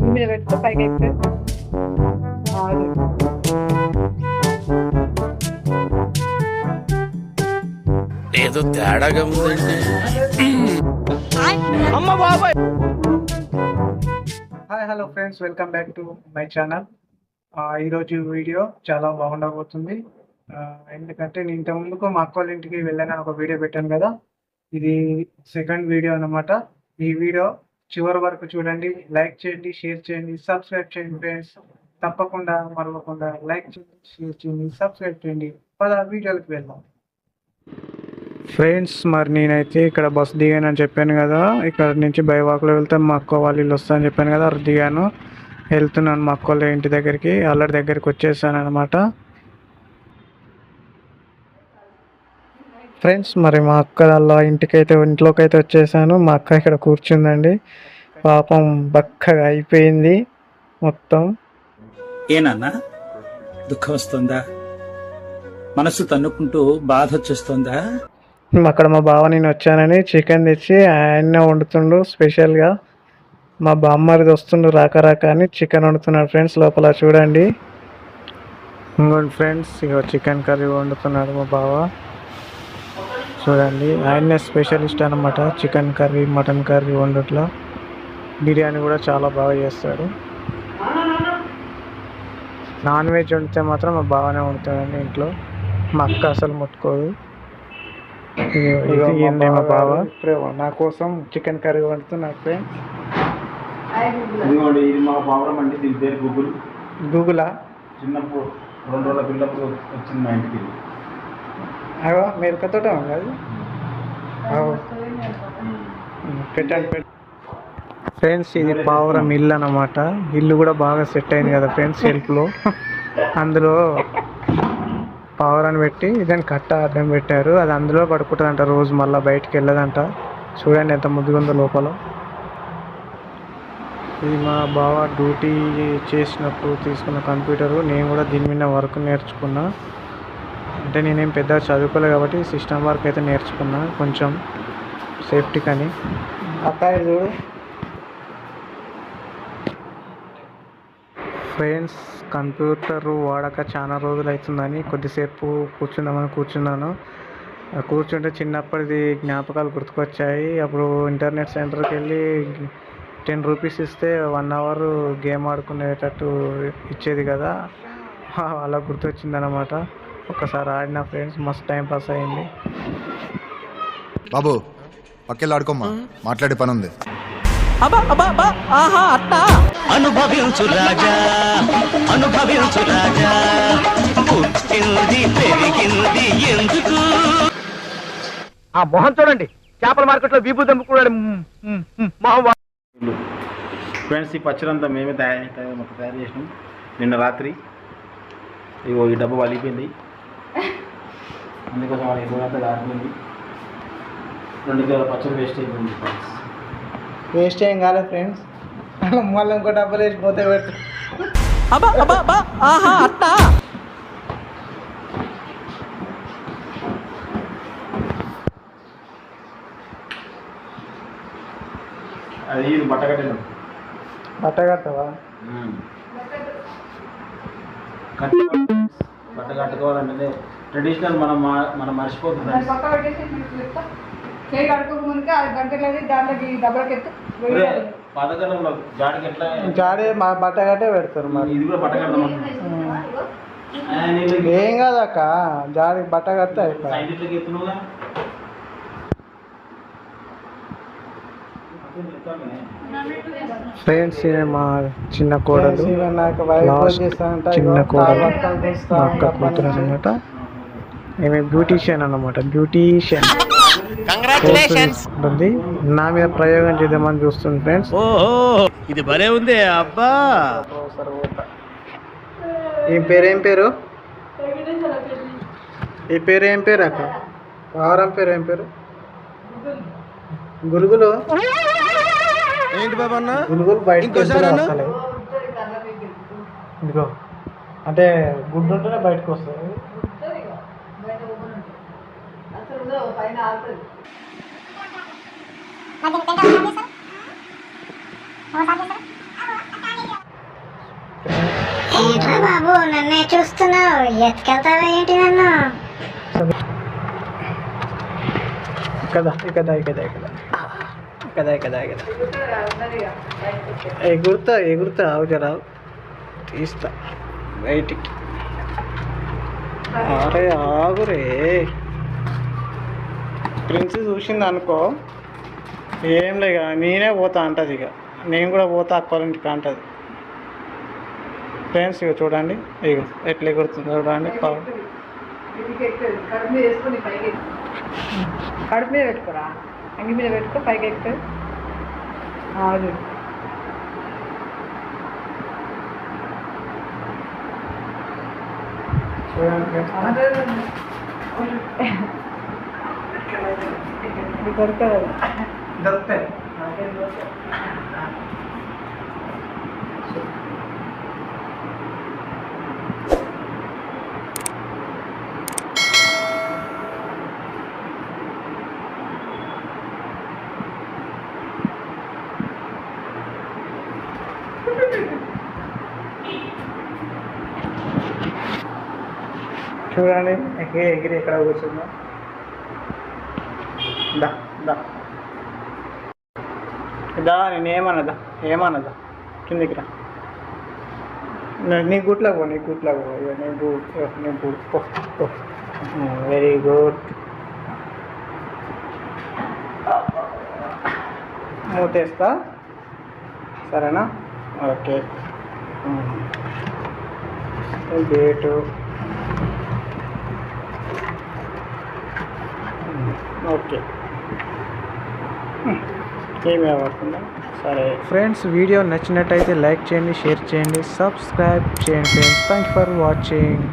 మీద పెడితే పైకి ఎక్కితే అది ఏదో తేడాగా ఉందండి. Hi hello friends, welcome back to my channel. ఈరోజు వీడియో చాలా బాగుండబోతుంది. ఎందుకంటే నేను ఇంత ముందుకు మా అక్క వాళ్ళ ఇంటికి వెళ్ళాను ఒక వీడియో పెట్టాను కదా, ఇది సెకండ్ వీడియో అన్నమాట. ఈ వీడియో చివరి వరకు చూడండి, లైక్ చేయండి, షేర్ చేయండి, సబ్స్క్రైబ్ చేయండి ఫ్రెండ్స్. తప్పకుండా మరవకుండా లైక్ చేయండి, షేర్ చేయండి, సబ్స్క్రైబ్ చేయండి. పద వీడియోకి వెళ్దాం ఫ్రెండ్స్. మరి నేనైతే ఇక్కడ బస్సు దిగానని చెప్పాను కదా, ఇక్కడ నుంచి బైవాక్లో వెళ్తే మా అక్క వాళ్ళ ఇల్లు వస్తానని చెప్పాను కదా, అది దిగాను. వెళ్తున్నాను మా అక్క వాళ్ళ ఇంటి దగ్గరికి, అల్లడి దగ్గరికి వచ్చేసాను అనమాట ఫ్రెండ్స్. మరి మా అక్క వాళ్ళ ఇంట్లోకి అయితే వచ్చేసాను. మా అక్క ఇక్కడ కూర్చుందండి, పాపం బక్కగా అయిపోయింది మొత్తం. ఏనన్నా దుఃఖం వస్తుందా? మనసు తన్నుకుంటూ బాధ వచ్చేస్తుందా? అక్కడ మా బావ నేను వచ్చానని చికెన్ తెచ్చి ఆయన్నే వండుతుండు స్పెషల్గా. మా బామ్మరిది వస్తుండు రాక రాక అని చికెన్ వండుతున్నాడు ఫ్రెండ్స్. లోపల చూడండి, ఇంకోండి ఫ్రెండ్స్, ఇక చికెన్ కర్రీ వండుతున్నాడు మా బావ. చూడండి, ఆయన్నే స్పెషలిస్ట్ అనమాట చికెన్ కర్రీ, మటన్ కర్రీ వండుట్లో. బిర్యానీ కూడా చాలా బాగా చేస్తాడు. నాన్ వెజ్ వండితే మాత్రం మా బావనే వండుతాడండి ఇంట్లో, మా అక్క అసలు ముట్టుకోదు. ఇది మా బావ నా కోసం చికెన్ కర్రీ వండుతున్నాడు ఫ్రెండ్స్. ఇదిగోండి, ఇది మా పావురం అండి. దీని పేరు గూగుల్. గూగులా? చిన్నప్పుడు 2 రోజుల పిల్లప్పుడు వచ్చింది మా ఇంటికి. అవో మెరకతోట ఉంది అది. పెట్టండి ఫ్రెండ్స్. ఇది పావురం ఇల్లు అన్నమాట. ఇల్లు కూడా బాగా సెట్ అయింది కదా ఫ్రెండ్స్ సెల్ఫ్లో. అందులో పావురాన్ని పెట్టి దాన్ని కట్ట అడ్డం పెట్టారు, అది అందులో పడుకుంటుందంట రోజు, మళ్ళీ బయటికి వెళ్ళదంట. చూడండి ఎంత ముద్దుగా ఉందో లోపల. ఇది మా బావ డ్యూటీ చేసినప్పుడు తీసుకున్న కంప్యూటరు. నేను కూడా దీని మీద వర్క్ నేర్చుకున్నా. అంటే నేనేం పెద్దగా చదువుకోలేదు కాబట్టి సిస్టమ్ వర్క్ అయితే నేర్చుకున్నా కొంచెం సేఫ్టీ కానీ. అక్కడ చూడు ఫ్రెండ్స్, కంప్యూటర్ వాడక చాలా రోజులు అవుతుందని కొద్దిసేపు కూర్చున్నాను. కూర్చుంటే చిన్నప్పటిది జ్ఞాపకాలు గుర్తుకొచ్చాయి. అప్పుడు ఇంటర్నెట్ సెంటర్కి వెళ్ళి 10 రూపీస్ ఇస్తే 1 అవర్ గేమ్ ఆడుకునేటట్టు ఇచ్చేది కదా, అలా గుర్తొచ్చింది అనమాట. ఒకసారి ఆడిన ఫ్రెండ్స్, మస్తు టైం పాస్ అయింది. బాబు పక్కెళ్ళి ఆడుకోమ్మా, మాట్లాడే పని ఉంది. అనుభవించు రాజా, అనుభవించు రాజా, పుట్టింది పెరిగింది ఎందుకు? ఆ మొహం చూడండి, చేపల మార్కెట్లో వీపు దమ్ముకున్నాడు మొహం. ఫ్రెండ్స్, ఈ పచ్చడంతా మేమే మొత్తం తయారు చేసినాం నిన్న రాత్రి. ఇగో ఈ డబ్బు వలిపోయింది, అందుకోసం వాళ్ళ ఇల్లు అంతా కారిపోయింది. 2 కిలోల పచ్చడి వేస్ట్ అయిపోయింది ఫ్రెండ్స్. వేస్ట్ ఏం కాలేదు ఫ్రెండ్స్, మళ్ళీ ఇంకో డబ్బులు వేసిపోతే పెట్టు. అది ఇది బట్ట కట్టాను. బట్ట కట్టవా? బట్ట కట్టుకోవాలంటే ట్రెడిషనల్ మనం మర్చిపోతుంది. పాతకాలంలో జాడికి ఎట్లా జాడే మా బట్ట కట్టే పెడతారు. మరి ఇది కూడా బట్ట కడతాం. ఏం కాదక్క, జాడి బట్ట కడితే అయిపోయి. సైంటిఫిక్ ఎత్తునుగా ఫ్రెండ్స్, మా చిన్న కోడలు, చిన్న కోడలు మా అక్క కూతురు అనమాట. ఏమే బ్యూటీషియన్ అన్నమాట, బ్యూటీషియన్ ఉంటుంది. నా మీద ప్రయోగం చేద్దామని చూస్తుంది ఫ్రెండ్స్. ఇది భలే ఉంది అబ్బా. ఏం పేరు? ఈ పేరు ఏం పేరు అక్క? పావురం పేరు ఏం పేరు? గురుగులు. ఏంటి బాబా అన్న? గురుగులు బయటకు ఇదిగో, అంటే గుడ్డు ఉంటేనే బయటకు వస్తుంది. బాబు నన్నే చూస్తున్నావు, ఎత్తుకెళ్తావా ఏంటి నన్ను? కదా కదా కదా కదా కదా కదా ఎగురుతా రావు తీస్తా బయటికి. అరే ఆగురే, ప్రిన్స్ చూసింది అనుకో ఏం లేక నేనే పోతా అంటది, ఇక నేను కూడా పోతా అక్క వాళ్ళ ఇంటికి అంటది. ఫ్రెండ్స్ ఇక చూడండి, ఇక ఎట్లా ఎగురుతుంది చూడండి. కడుపు మీద పెట్టుకోరా, అంగి మీద పెట్టుకో, పైకి ఎక్కుతుంది. అది దొరకదు. దొరుకుతాయి. చూడండి ఎగిరి ఎక్కడ కూర్చుందా. దా దా దా నేను ఏమన్నదా కిందికి రా. నీ గుట్లోకి పో, ఇక నీ బూట్ పో. Very good. మూతేస్తా, సరేనా? ఓకే. Gate okay. ఏమి అవ్వకుండా సరే. ఫ్రెండ్స్ వీడియో నచ్చినట్టయితే లైక్ చేయండి, షేర్ చేయండి, సబ్స్క్రైబ్ చేయండి friends. Thank you for watching.